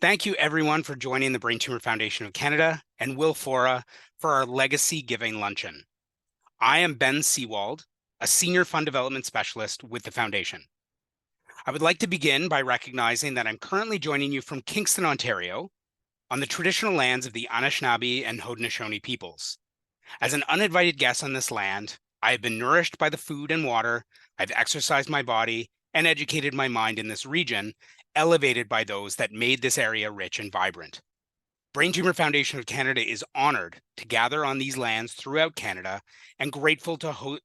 Thank you, everyone, for joining the Brain Tumor Foundation of Canada and Willfora for our Legacy Giving Luncheon. I am Ben Seawald, a Senior Fund Development Specialist with the Foundation. I would like to begin by recognizing that I'm currently joining you from Kingston, Ontario, on the traditional lands of the Anishinaabe and Haudenosaunee peoples. As an uninvited guest on this land, I have been nourished by the food and water, I've exercised my body, and educated my mind in this region, elevated by those that made this area rich and vibrant. Brain Tumor Foundation of Canada is honored to gather on these lands throughout Canada and grateful to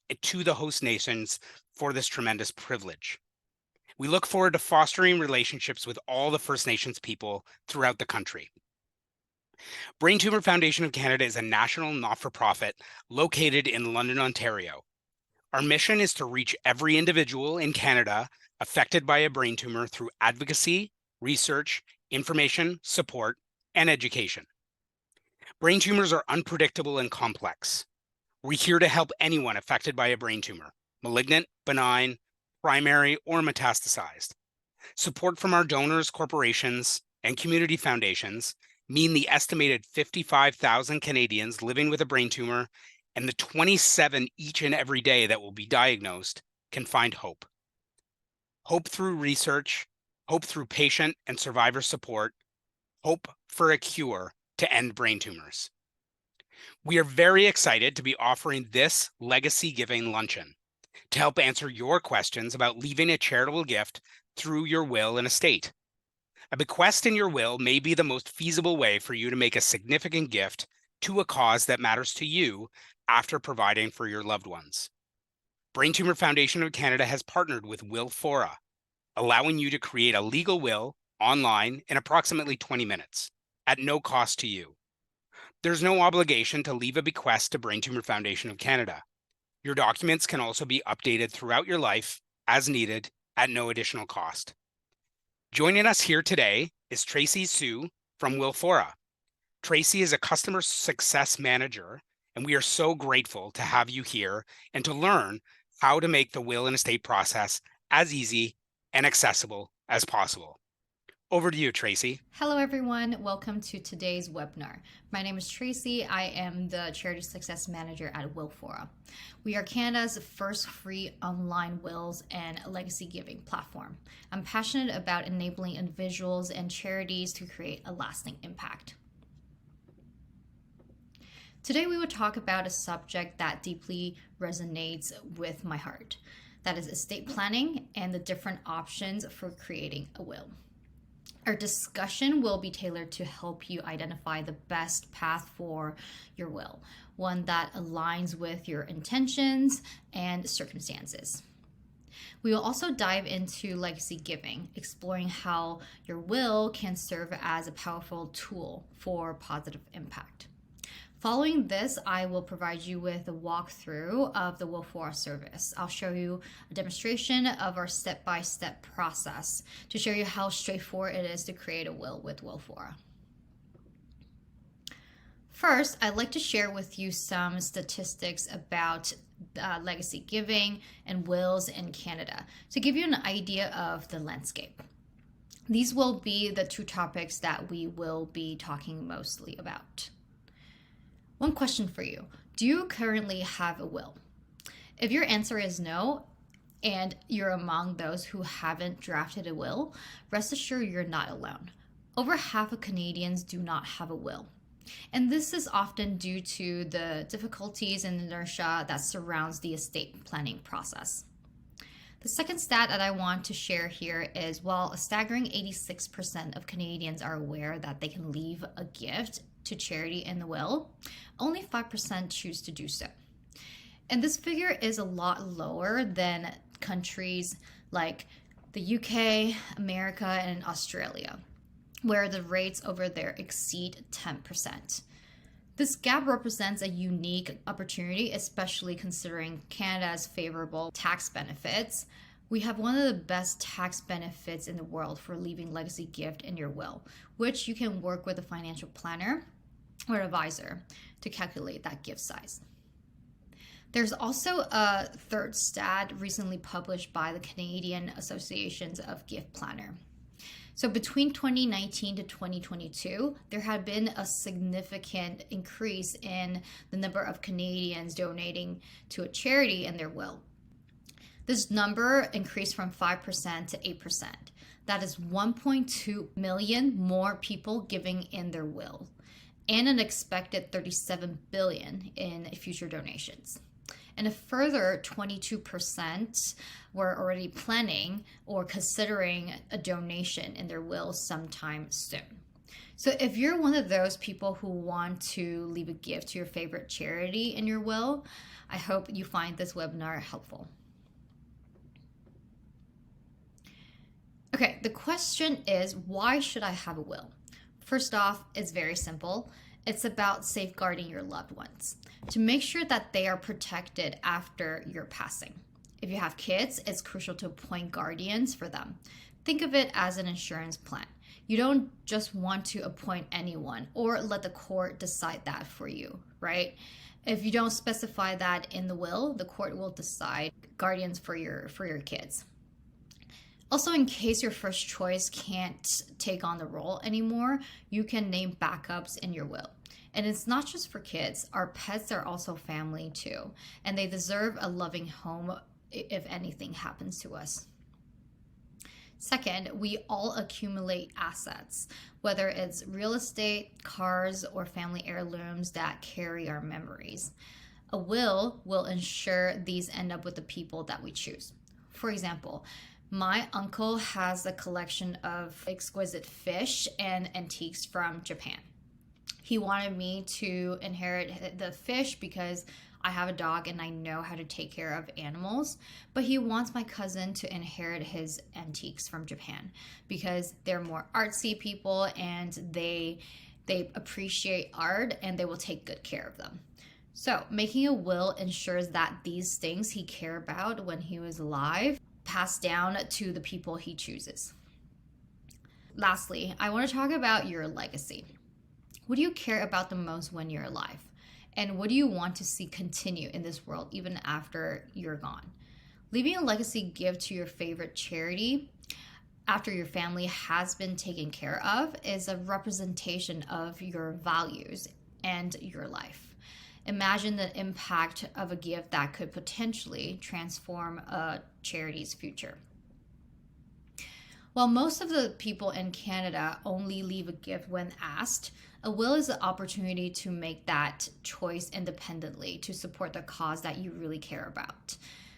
the host nations for this tremendous privilege. We look forward to fostering relationships with all the First Nations people throughout the country. Brain Tumor Foundation of Canada is a national not-for-profit located in London, Ontario. Our mission is to reach every individual in Canada affected by a brain tumor through advocacy, research, information, support, and education. Brain tumors are unpredictable and complex. We're here to help anyone affected by a brain tumor, malignant, benign, primary, or metastasized. Support from our donors, corporations, and community foundations mean the estimated 55,000 Canadians living with a brain tumor and the 27 each and every day that will be diagnosed can find hope. Hope through research, hope through patient and survivor support, hope for a cure to end brain tumors. We are very excited to be offering this Legacy Giving Luncheon to help answer your questions about leaving a charitable gift through your will and estate. A bequest in your will may be the most feasible way for you to make a significant gift to a cause that matters to you after providing for your loved ones. Brain Tumor Foundation of Canada has partnered with Willfora, allowing you to create a legal will online in approximately 20 minutes at no cost to you. There's no obligation to leave a bequest to Brain Tumor Foundation of Canada. Your documents can also be updated throughout your life as needed at no additional cost. Joining us here today is Tracy Sue from Willfora. Tracy is a customer success manager, and we are so grateful to have you here and to learn how to make the will and estate process as easy and accessible as possible. Over to you, Tracy. Hello, everyone. Welcome to today's webinar. My name is Tracy. I am the Charity Success Manager at Willfora. We are Canada's first free online wills and legacy giving platform. I'm passionate about enabling individuals and charities to create a lasting impact. Today, we will talk about a subject that deeply resonates with my heart. That is estate planning and the different options for creating a will. Our discussion will be tailored to help you identify the best path for your will, one that aligns with your intentions and circumstances. We will also dive into legacy giving, exploring how your will can serve as a powerful tool for positive impact. Following this, I will provide you with a walkthrough of the Willfora service. I'll show you a demonstration of our step-by-step process to show you how straightforward it is to create a will with Willfora. First, I'd like to share with you some statistics about legacy giving and wills in Canada to give you an idea of the landscape. These will be the two topics that we will be talking mostly about. One question for you. Do you currently have a will? If your answer is no, and you're among those who haven't drafted a will, rest assured you're not alone. Over half of Canadians do not have a will. And this is often due to the difficulties and inertia that surrounds the estate planning process. The second stat that I want to share here is while a staggering 86% of Canadians are aware that they can leave a gift to charity in the will, only 5% choose to do so. And this figure is a lot lower than countries like the UK, America, and Australia, where the rates over there exceed 10%. This gap represents a unique opportunity, especially considering Canada's favorable tax benefits. We have one of the best tax benefits in the world for leaving legacy gift in your will, which you can work with a financial planner or advisor to calculate that gift size. There's also a third stat recently published by the Canadian Associations of Gift Planner. So between 2019 to 2022, there had been a significant increase in the number of Canadians donating to a charity in their will. This number increased from 5% to 8%. That is 1.2 million more people giving in their will, and an expected 37 billion in future donations. And a further 22% were already planning or considering a donation in their will sometime soon. So if you're one of those people who want to leave a gift to your favorite charity in your will, I hope you find this webinar helpful. Okay, the question is, why should I have a will? First off, it's very simple. It's about safeguarding your loved ones to make sure that they are protected after your passing. If you have kids, it's crucial to appoint guardians for them. Think of it as an insurance plan. You don't just want to appoint anyone or let the court decide that for you, right? If you don't specify that in the will, the court will decide guardians for your kids. Also, in case your first choice can't take on the role anymore, you can name backups in your will. And it's not just for kids. Our pets are also family too, and they deserve a loving home if anything happens to us. Second, we all accumulate assets, whether it's real estate, cars, or family heirlooms that carry our memories. A will ensure these end up with the people that we choose. For example, my uncle has a collection of exquisite fish and antiques from Japan. He wanted me to inherit the fish because I have a dog and I know how to take care of animals, but he wants my cousin to inherit his antiques from Japan because they're more artsy people and they appreciate art and they will take good care of them. So making a will ensures that these things he cared about when he was alive pass down to the people he chooses. Lastly, I want to talk about your legacy. What do you care about the most when you're alive? And what do you want to see continue in this world even after you're gone? Leaving a legacy gift to your favorite charity after your family has been taken care of is a representation of your values and your life. Imagine the impact of a gift that could potentially transform a charity's future. While most of the people in Canada only leave a gift when asked, a will is an opportunity to make that choice independently to support the cause that you really care about.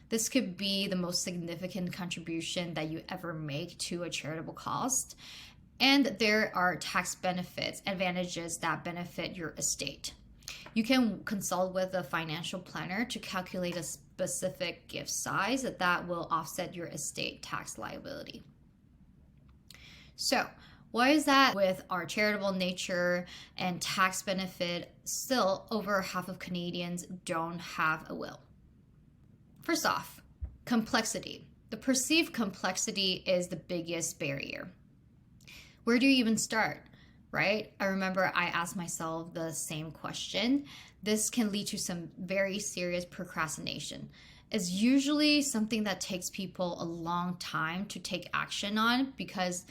This could be the most significant contribution that you ever make to a charitable cause, and there are tax benefits, advantages that benefit your estate. You can consult with a financial planner to calculate a specific gift size that will offset your estate tax liability. So, why is that with our charitable nature and tax benefit, still over half of Canadians don't have a will? First off, complexity. The perceived complexity is the biggest barrier. Where do you even start? Right? I remember I asked myself the same question. This can lead to some very serious procrastination. It's usually something that takes people a long time to take action on because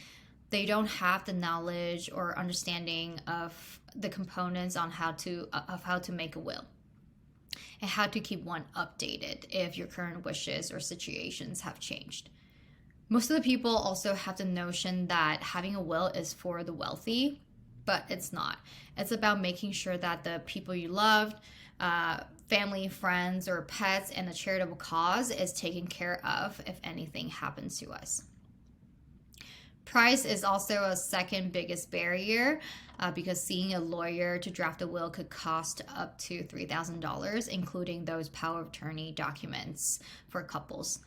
they don't have the knowledge or understanding of the components on how to make a will and how to keep one updated if your current wishes or situations have changed. Most of the people also have the notion that having a will is for the wealthy, but it's not. It's about making sure that the people you loved, family, friends, or pets, and a charitable cause is taken care of if anything happens to us. Price is also a second biggest barrier because seeing a lawyer to draft a will could cost up to $3,000, including those power of attorney documents for couples.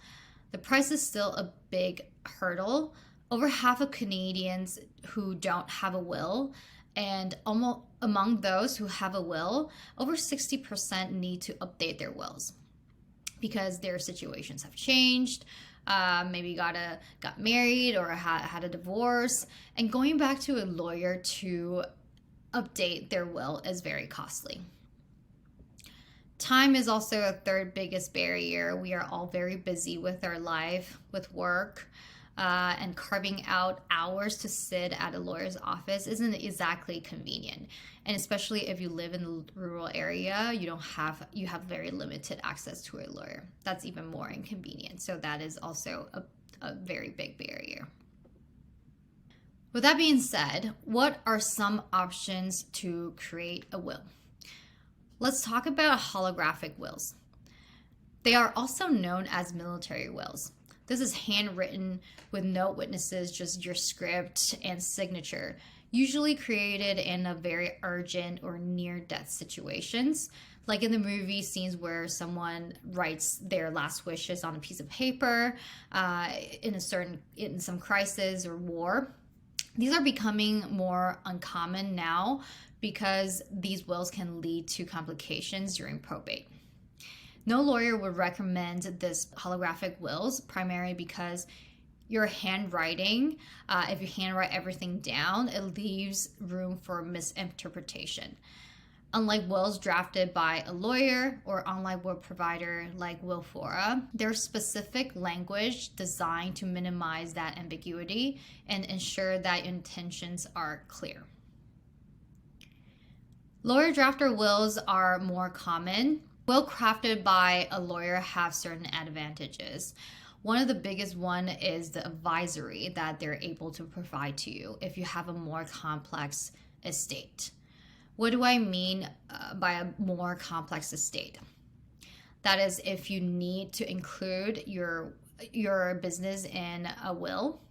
The price is still a big hurdle. Over half of Canadians who don't have a will, and almost among those who have a will, over 60% need to update their wills because their situations have changed. Maybe got married or had a divorce, and going back to a lawyer to update their will is very costly. Time is also a third biggest barrier. We are all very busy with our life, with work, and carving out hours to sit at a lawyer's office isn't exactly convenient. And especially if you live in a rural area, you have very limited access to a lawyer. That's even more inconvenient. So that is also a very big barrier. With that being said, what are some options to create a will? Let's talk about holographic wills. They are also known as military wills. This is handwritten with no witnesses, just your script and signature, usually created in a very urgent or near-death situations, like in the movie scenes where someone writes their last wishes on a piece of paper in some crisis or war. These are becoming more uncommon now because these wills can lead to complications during probate. No lawyer would recommend this holographic wills, primarily because your handwriting, if you handwrite everything down, it leaves room for misinterpretation. Unlike wills drafted by a lawyer or online will provider like Willfora, there's specific language designed to minimize that ambiguity and ensure that intentions are clear. Lawyer drafter wills are more common. Will crafted by a lawyer have certain advantages. One of the biggest one is the advisory that they're able to provide to you if you have a more complex estate. What do I mean by a more complex estate? That is, if you need to include your business in a will,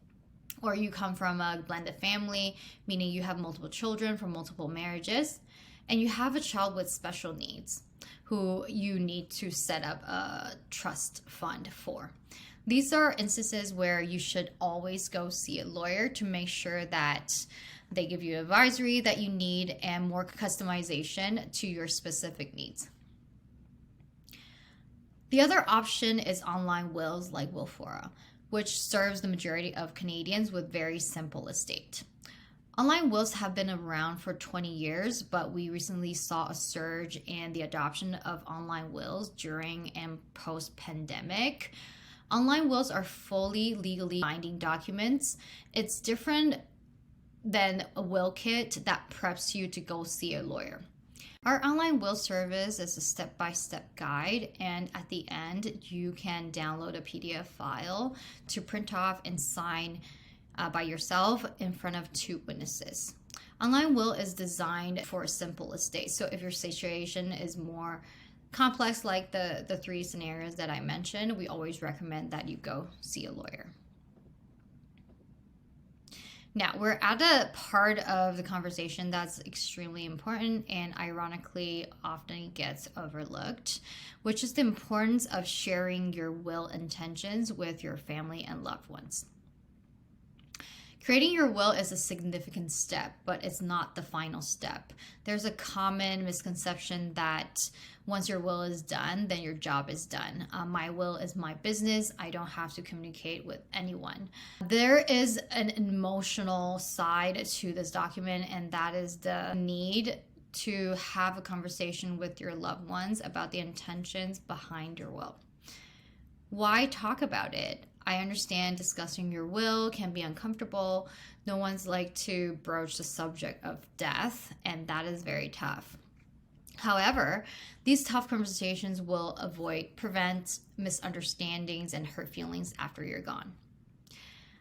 or you come from a blended family, meaning you have multiple children from multiple marriages, and you have a child with special needs who you need to set up a trust fund for. These are instances where you should always go see a lawyer to make sure that they give you advisory that you need and more customization to your specific needs. The other option is online wills like Willfora, which serves the majority of Canadians with very simple estate. Online wills have been around for 20 years, but we recently saw a surge in the adoption of online wills during and post-pandemic. Online wills are fully legally binding documents. It's different than a will kit that preps you to go see a lawyer. Our online will service is a step-by-step guide, and at the end, you can download a PDF file to print off and sign by yourself in front of 2 witnesses. Online will is designed for a simple estate. So if your situation is more complex, like the 3 scenarios that I mentioned, we always recommend that you go see a lawyer. Now, we're at a part of the conversation that's extremely important and ironically often gets overlooked, which is the importance of sharing your will intentions with your family and loved ones. Creating your will is a significant step, but it's not the final step. There's a common misconception that once your will is done, then your job is done. My will is my business. I don't have to communicate with anyone. There is an emotional side to this document, and that is the need to have a conversation with your loved ones about the intentions behind your will. Why talk about it? I understand discussing your will can be uncomfortable. No one's like to broach the subject of death, and that is very tough. However, these tough conversations will prevent misunderstandings and hurt feelings after you're gone.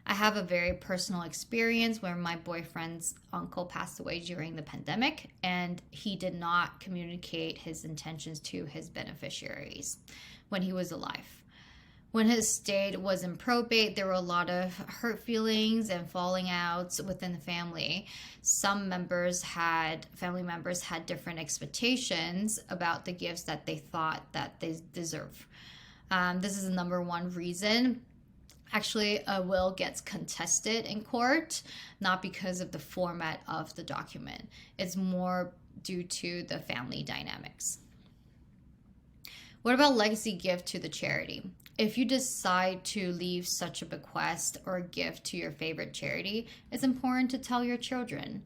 I have a very personal experience where my boyfriend's uncle passed away during the pandemic, and he did not communicate his intentions to his beneficiaries when he was alive. When his estate was in probate, there were a lot of hurt feelings and falling outs within the family. Some family members had different expectations about the gifts that they thought that they deserve. This is the number one reason. Actually, a will gets contested in court, not because of the format of the document. It's more due to the family dynamics. What about legacy gift to the charity? If you decide to leave such a bequest or gift to your favorite charity, it's important to tell your children.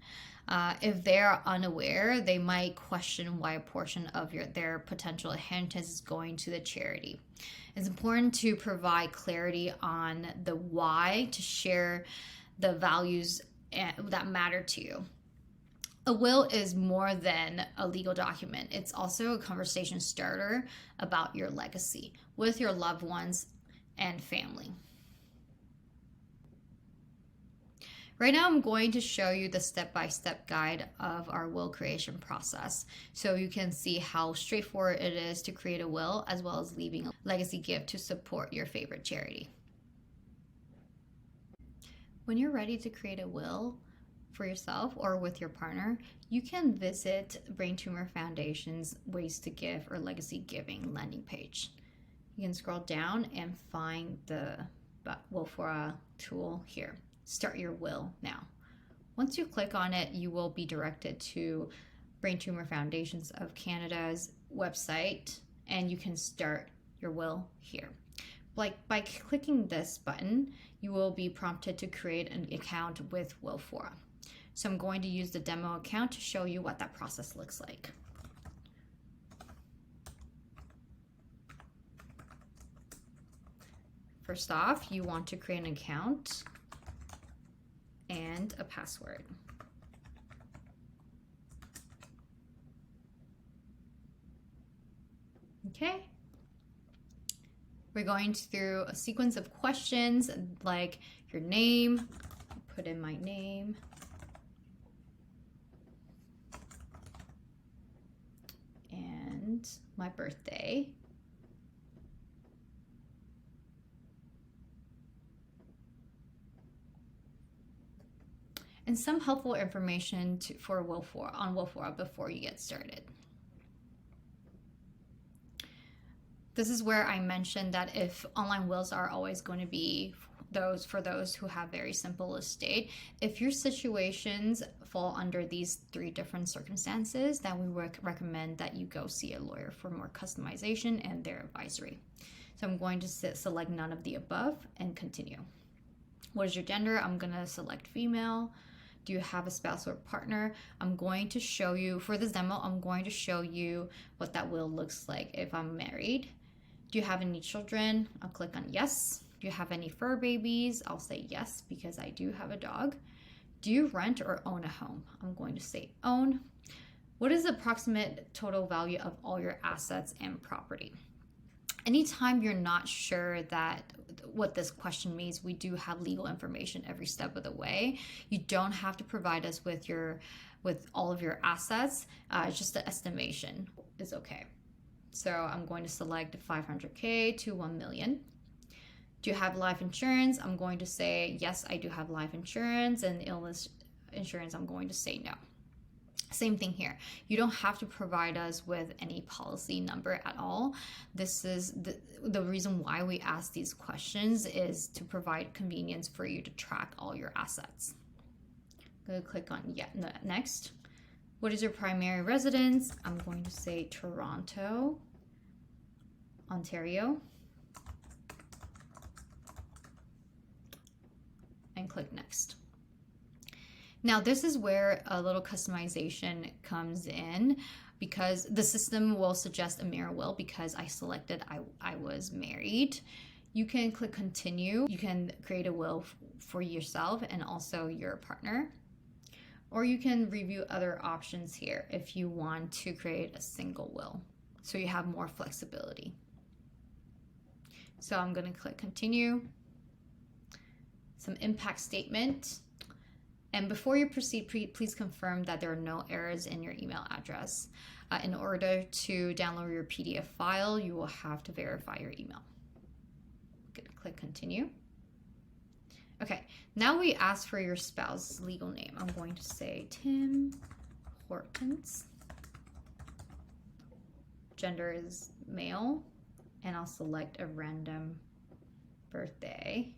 If they're unaware, they might question why a portion of their potential inheritance is going to the charity. It's important to provide clarity on the why, to share the values that matter to you. A will is more than a legal document. It's also a conversation starter about your legacy with your loved ones and family. Right now, I'm going to show you the step-by-step guide of our will creation process, so you can see how straightforward it is to create a will, as well as leaving a legacy gift to support your favorite charity. When you're ready to create a will for yourself or with your partner, you can visit Brain Tumor Foundation's Ways to Give or Legacy Giving landing page. You can scroll down and find the Willfora tool here. Start your will now. Once you click on it, you will be directed to Brain Tumor Foundations of Canada's website, and you can start your will here. Like by clicking this button, you will be prompted to create an account with Willfora. So I'm going to use the demo account to show you what that process looks like. First off, you want to create an account and a password. Okay. We're going through a sequence of questions like your name. I'll put in my name. And my birthday. And some helpful information for Willfora before you get started. This is where I mentioned that if online wills are always going to be for those who have very simple estate, if your situations fall under these 3 different circumstances, then we recommend that you go see a lawyer for more customization and their advisory. So I'm going to select none of the above and continue. What is your gender? I'm going to select female. Do you have a spouse or partner? I'm going to show you, for this demo, I'm going to show you what that will looks like if I'm married. Do you have any children? I'll click on yes. Do you have any fur babies? I'll say yes because I do have a dog. Do you rent or own a home? I'm going to say own. What is the approximate total value of all your assets and property? Anytime you're not sure that what this question means, we do have legal information every step of the way. You don't have to provide us with all of your assets. Just the estimation is okay. So I'm going to select 500K to 1 million. Do you have life insurance? I'm going to say yes, I do have life insurance, and illness insurance, I'm going to say no. Same thing here. You don't have to provide us with any policy number at all. This is the reason why we ask these questions, is to provide convenience for you to track all your assets. I'm going to click on next. What is your primary residence? I'm going to say Toronto, Ontario. And click next. Now this is where a little customization comes in, because the system will suggest a mirror will because I selected I was married. You can click continue. You can create a will for yourself and also your partner. Or you can review other options here if you want to create a single will, so you have more flexibility. So I'm going to click continue. Some impact statement. And before you proceed, please confirm that there are no errors in your email address. In order to download your PDF file, you will have to verify your email. I'm going to click continue. Okay, now we ask for your spouse's legal name. I'm going to say Tim Hortons. Gender is male, and I'll select a random birthday.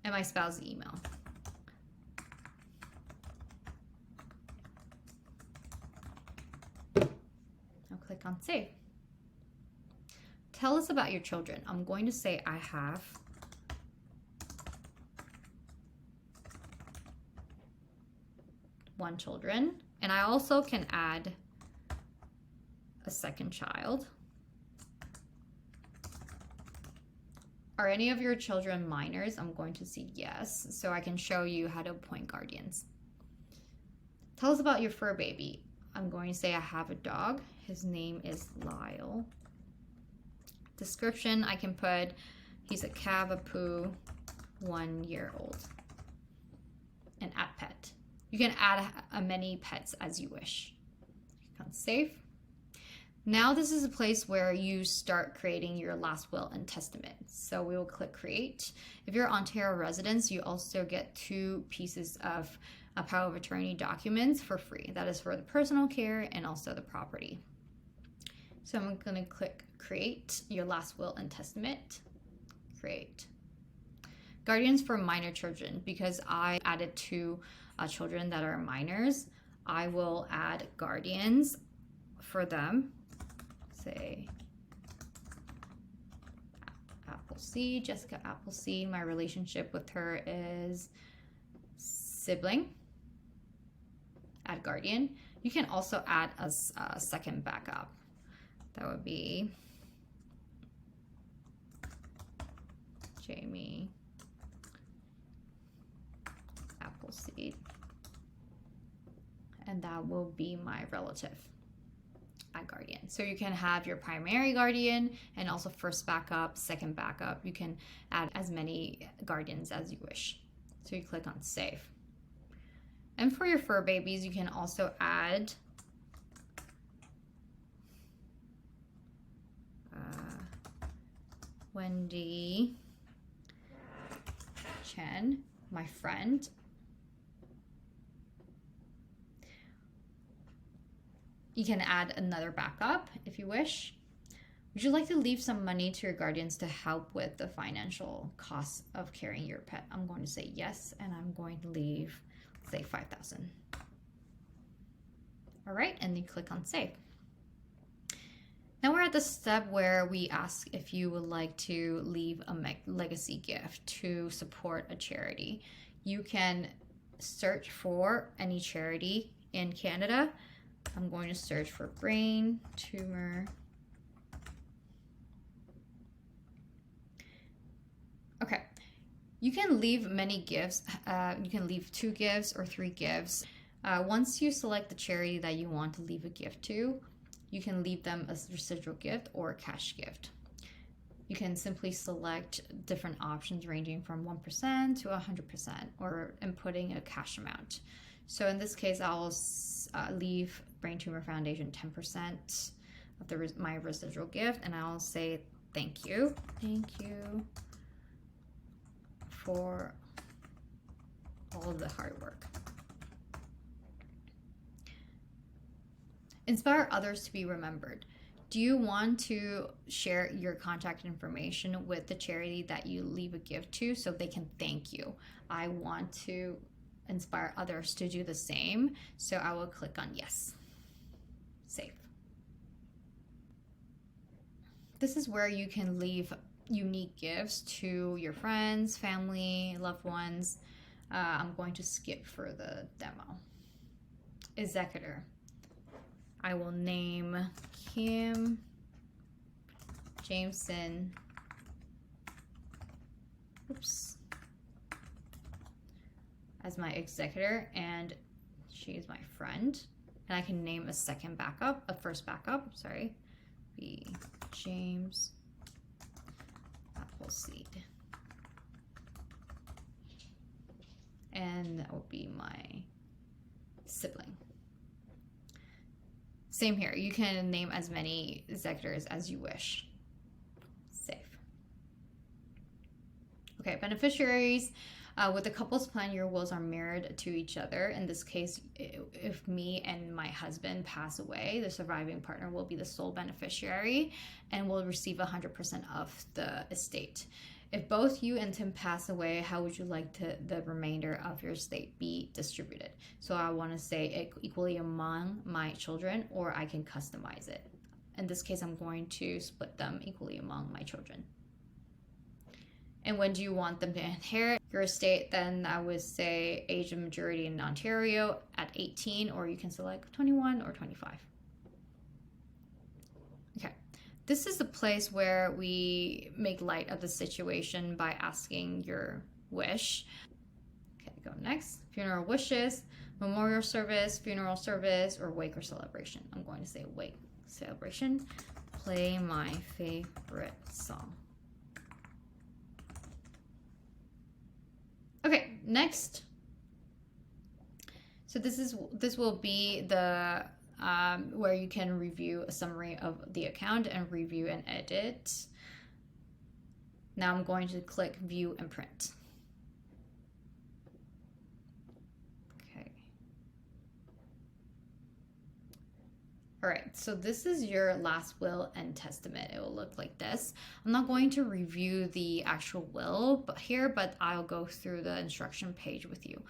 And my spouse's email. I'll click on save. Tell us about your children. I'm going to say I have 1 children, and I also can add a second child. Are any of your children minors? I'm going to say yes, so I can show you how to appoint guardians. Tell us about your fur baby. I'm going to say I have a dog. His name is Lyle. Description, I can put he's a Cavapoo, 1 year old. And add pet. You can add many pets as you wish. Click on save. Now this is a place where you start creating your last will and testament. So we will click create. If you're Ontario residents, you also get 2 pieces of power of attorney documents for free. That is for the personal care and also the property. So I'm going to click create your last will and testament. Create. Guardians for minor children. Because I added 2 children that are minors, I will add guardians for them. Say Appleseed, Jessica Appleseed. My relationship with her is sibling. Add guardian. You can also add a second backup. That would be Jamie Appleseed. And that will be my relative. Add guardian. So you can have your primary guardian and also first backup, second backup. You can add as many guardians as you wish. So you click on save. And for your fur babies, you can also add Wendy Chen, my friend. You can add another backup if you wish. Would you like to leave some money to your guardians to help with the financial costs of carrying your pet? I'm going to say yes, and I'm going to leave, say, $5,000. All right, and you click on save. Now we're at the step where we ask if you would like to leave a legacy gift to support a charity. You can search for any charity in Canada. I'm going to search for brain tumor. Okay, you can leave many gifts. You can leave 2 gifts or 3 gifts. Once you select the charity that you want to leave a gift to, you can leave them as residual gift or a cash gift. You can simply select different options ranging from 1% to 100% or inputting a cash amount. So in this case, I'll leave Brain Tumor Foundation 10% of my residual gift, and I'll say thank you. Thank you for all of the hard work. Inspire others to be remembered. Do you want to share your contact information with the charity that you leave a gift to so they can thank you? I want to inspire others to do the same, so I will click on yes. Save. This is where you can leave unique gifts to your friends, family, loved ones. I'm going to skip for the demo. Executor. I will name Kim Jameson. As my executor, and she is my friend. And I can name a first backup, be James Appleseed. And that will be my sibling. Same here, you can name as many executors as you wish. Save. Okay, beneficiaries. With the couple's plan, your wills are mirrored to each other. In this case, if me and my husband pass away, the surviving partner will be the sole beneficiary and will receive 100% of the estate. If both you and Tim pass away, how would you like the remainder of your estate be distributed? So I want to say equally among my children, or I can customize it. In this case, I'm going to split them equally among my children. And when do you want them to inherit your estate? Then I would say age of majority in Ontario at 18, or you can select 21 or 25. Okay. This is the place where we make light of the situation by asking your wish. Okay, go next. Funeral wishes, memorial service, funeral service, or wake or celebration. I'm going to say wake celebration. Play my favorite song. Okay, next. So this will be the where you can review a summary of the account and review and edit. Now I'm going to click view and print. Okay. All right, so this is your last will and testament. It will look like this. I'm not going to review the actual will but I'll go through the instruction page with you.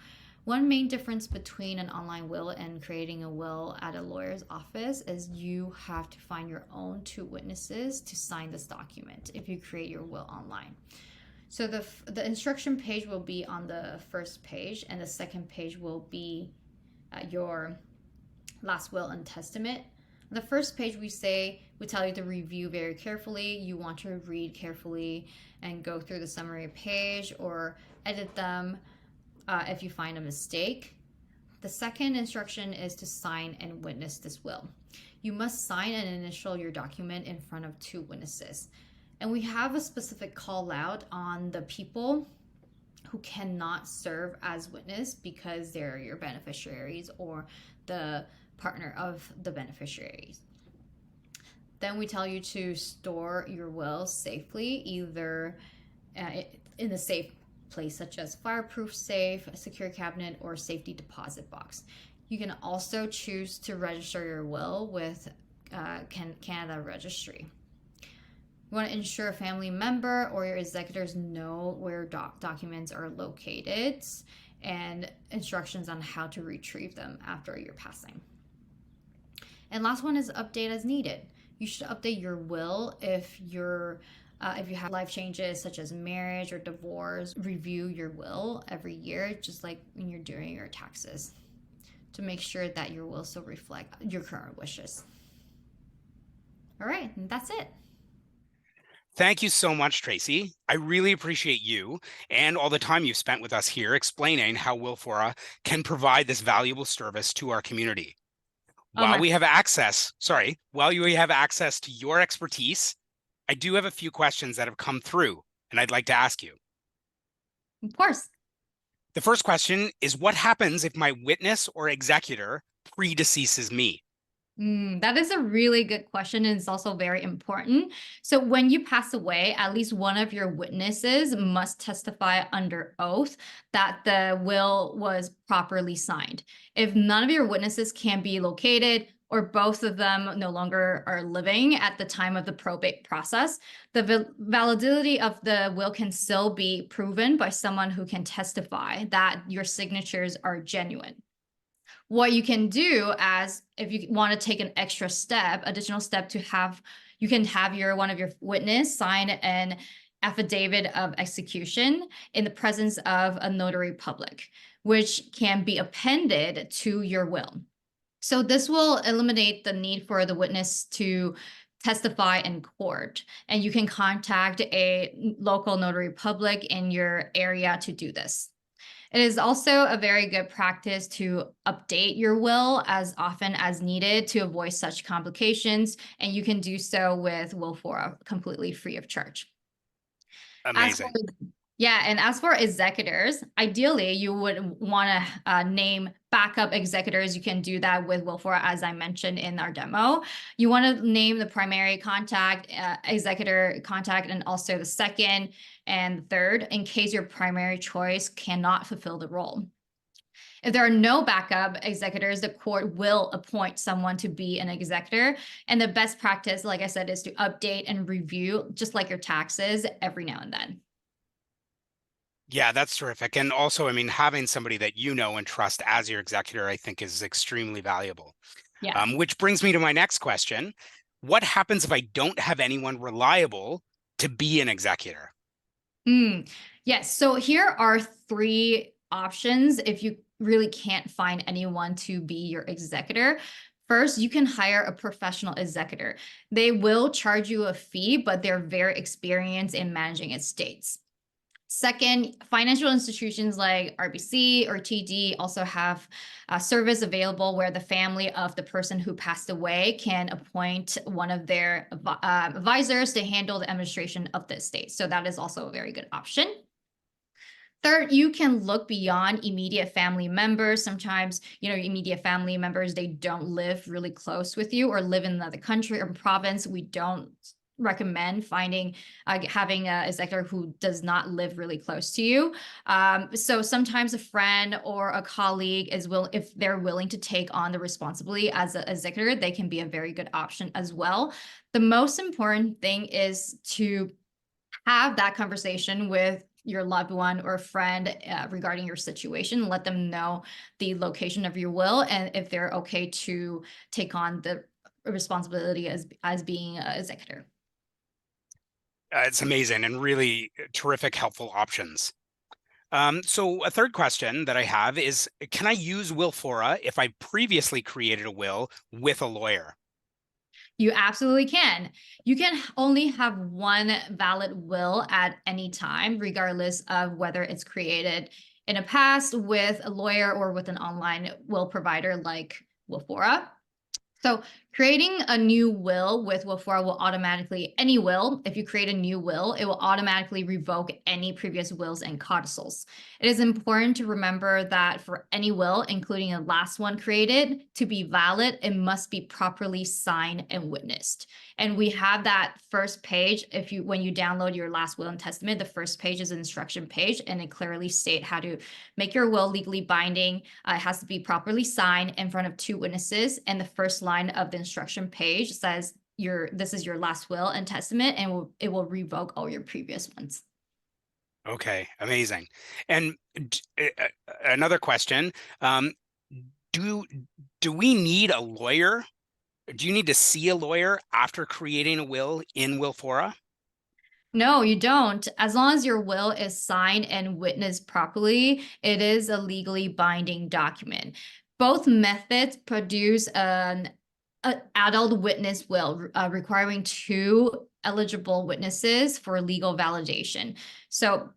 One main difference between an online will and creating a will at a lawyer's office is you have to find your own two witnesses to sign this document if you create your will online. So the instruction page will be on the first page, and the second page will be your last will and testament. On the first page, we tell you to review very carefully. You want to read carefully and go through the summary page or edit them if you find a mistake. The second instruction is to sign and witness this will. You must sign and initial your document in front of two witnesses. And we have a specific call out on the people who cannot serve as witness because they're your beneficiaries or the partner of the beneficiaries. Then we tell you to store your will safely, either in a safe place such as fireproof safe, a secure cabinet, or safety deposit box. You can also choose to register your will with Canada Registry. You want to ensure a family member or your executors know where documents are located and instructions on how to retrieve them after your passing. And last one is update as needed. You should update your will if you have life changes such as marriage or divorce. Review your will every year, just like when you're doing your taxes, to make sure that your will still reflect your current wishes. All right, and that's it. Thank you so much, Tracy. I really appreciate you and all the time you've spent with us here explaining how Willfora can provide this valuable service to our community. While you have access to your expertise, I do have a few questions that have come through, and I'd like to ask you. Of course. The first question is, what happens if my witness or executor predeceases me? That is a really good question, and it's also very important. So when you pass away, at least one of your witnesses must testify under oath that the will was properly signed. If none of your witnesses can be located, or both of them no longer are living at the time of the probate process, the validity of the will can still be proven by someone who can testify that your signatures are genuine. What you can do, as if you want to take an additional step, you can have one of your witness sign an affidavit of execution in the presence of a notary public, which can be appended to your will. So this will eliminate the need for the witness to testify in court, and you can contact a local notary public in your area to do this. It is also a very good practice to update your will as often as needed to avoid such complications, and you can do so with Willfora completely free of charge. Amazing. And as for executors, ideally you would want to name backup executors. You can do that with Willfora, as I mentioned in our demo. You want to name the primary contact, executor contact, and also the second and third in case your primary choice cannot fulfill the role. If there are no backup executors, the court will appoint someone to be an executor. And the best practice, like I said, is to update and review, just like your taxes, every now and then. Yeah, that's terrific. And also, I mean, having somebody that you know and trust as your executor, I think, is extremely valuable. Yeah. Which brings me to my next question. What happens if I don't have anyone reliable to be an executor? Mm, yes. So here are three options if you really can't find anyone to be your executor. First, you can hire a professional executor. They will charge you a fee, but they're very experienced in managing estates. Second, financial institutions like RBC or TD also have a service available where the family of the person who passed away can appoint one of their advisors to handle the administration of the estate. So that is also a very good option. Third, you can look beyond immediate family members. Sometimes, your immediate family members, they don't live really close with you or live in another country or province. We don't recommend having a executor who does not live really close to you. So sometimes a friend or a colleague if they're willing to take on the responsibility as an executor, they can be a very good option as well. The most important thing is to have that conversation with your loved one or friend regarding your situation. Let them know the location of your will and if they're okay to take on the responsibility as being an executor. It's amazing and really terrific, helpful options. So a third question that I have is, can I use Willfora if I previously created a will with a lawyer? You absolutely can. You can only have one valid will at any time, regardless of whether it's created in a past with a lawyer or with an online will provider like Willfora. So creating a new will with Willfora will if you create a new will, it will automatically revoke any previous wills and codicils. It is important to remember that for any will, including the last one created, to be valid, it must be properly signed and witnessed. And we have that first page. When you download your last will and testament, the first page is an instruction page, and it clearly states how to make your will legally binding. It has to be properly signed in front of two witnesses, and the first line of the instruction page says this is your last will and testament, and it will revoke all your previous ones. Okay, amazing. And another question, um, do do we need a lawyer? Do you need to see a lawyer after creating a will in Willfora? No, you don't. As long as your will is signed and witnessed properly, it is a legally binding document. Both methods produce an adult witness will requiring two eligible witnesses for legal validation. So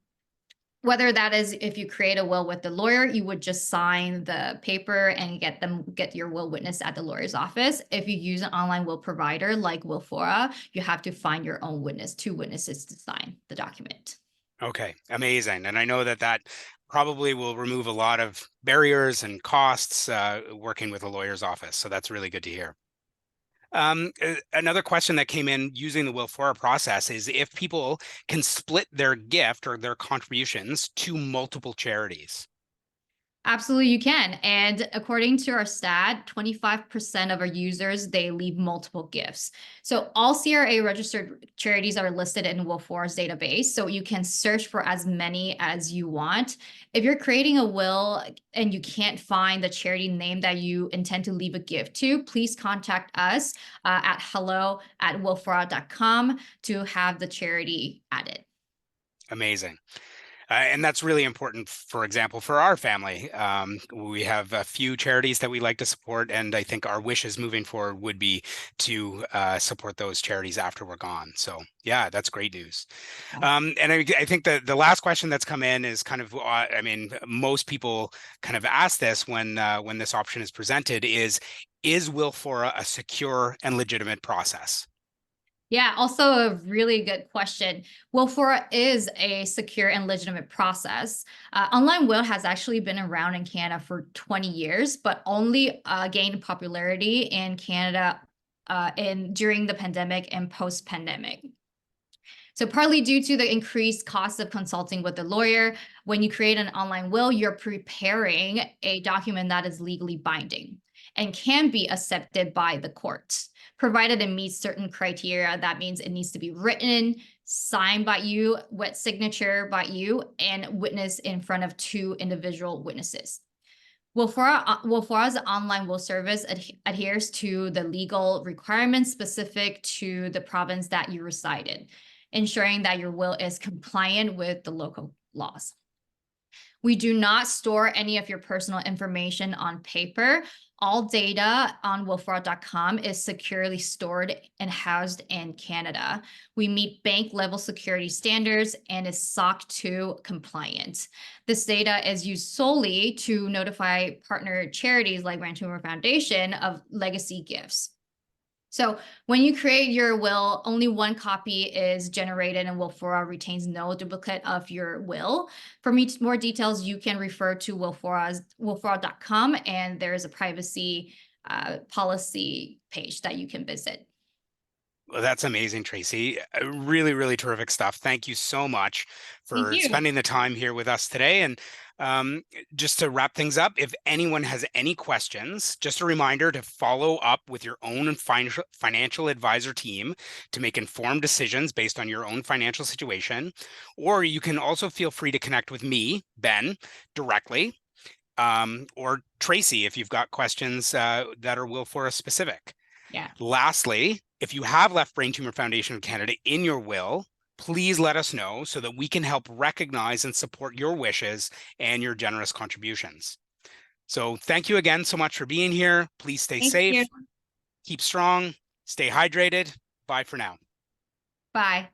whether that is if you create a will with the lawyer, you would just sign the paper and get your will witnessed at the lawyer's office. If you use an online will provider like Willfora, you have to find your own two witnesses to sign the document. Okay, amazing. And I know that that probably will remove a lot of barriers and costs working with a lawyer's office. So that's really good to hear. Another question that came in using the Willfora process is if people can split their gift or their contributions to multiple charities. Absolutely, you can. And according to our stat, 25% of our users, they leave multiple gifts. So all CRA registered charities are listed in Willfora's database. So you can search for as many as you want. If you're creating a will and you can't find the charity name that you intend to leave a gift to, please contact us at hello@willfora.com to have the charity added. Amazing. And that's really important, for example, for our family. We have a few charities that we like to support, and I think our wishes moving forward would be to support those charities after we're gone. So yeah, that's great news. And I think that the last question that's come in is kind of, I mean, most people kind of ask this when this option is presented is Willfora a secure and legitimate process? Yeah, also a really good question. Willfora is a secure and legitimate process. Online will has actually been around in Canada for 20 years, but only gained popularity in Canada during the pandemic and post-pandemic. So partly due to the increased cost of consulting with the lawyer, when you create an online will, you're preparing a document that is legally binding and can be accepted by the court, provided it meets certain criteria. That means it needs to be written, signed by you, wet signature by you, and witnessed in front of two individual witnesses. Willfora's online will service adheres to the legal requirements specific to the province that you reside in. ensuring that your will is compliant with the local laws. We do not store any of your personal information on paper. All data on willfora.com is securely stored and housed in Canada. We meet bank level security standards and is SOC 2 compliant. This data is used solely to notify partner charities like Brain Tumour Foundation of legacy gifts. So when you create your will, only one copy is generated and Willfora retains no duplicate of your will. For more details, you can refer to willfora.com, and there's a privacy policy page that you can visit. Well, that's amazing, Tracy. Really, really terrific stuff. Thank you so much Thank for you. spending the time here with us today. And just to wrap things up, if anyone has any questions, just a reminder to follow up with your own financial advisor team to make informed decisions based on your own financial situation. Or you can also feel free to connect with me, Ben, directly, or Tracy if you've got questions that are Willfora specific. Yeah. Lastly, if you have left Brain Tumour Foundation of Canada in your will, please let us know so that we can help recognize and support your wishes and your generous contributions. So thank you again so much for being here. Please stay safe, keep strong, stay hydrated. Bye for now. Bye.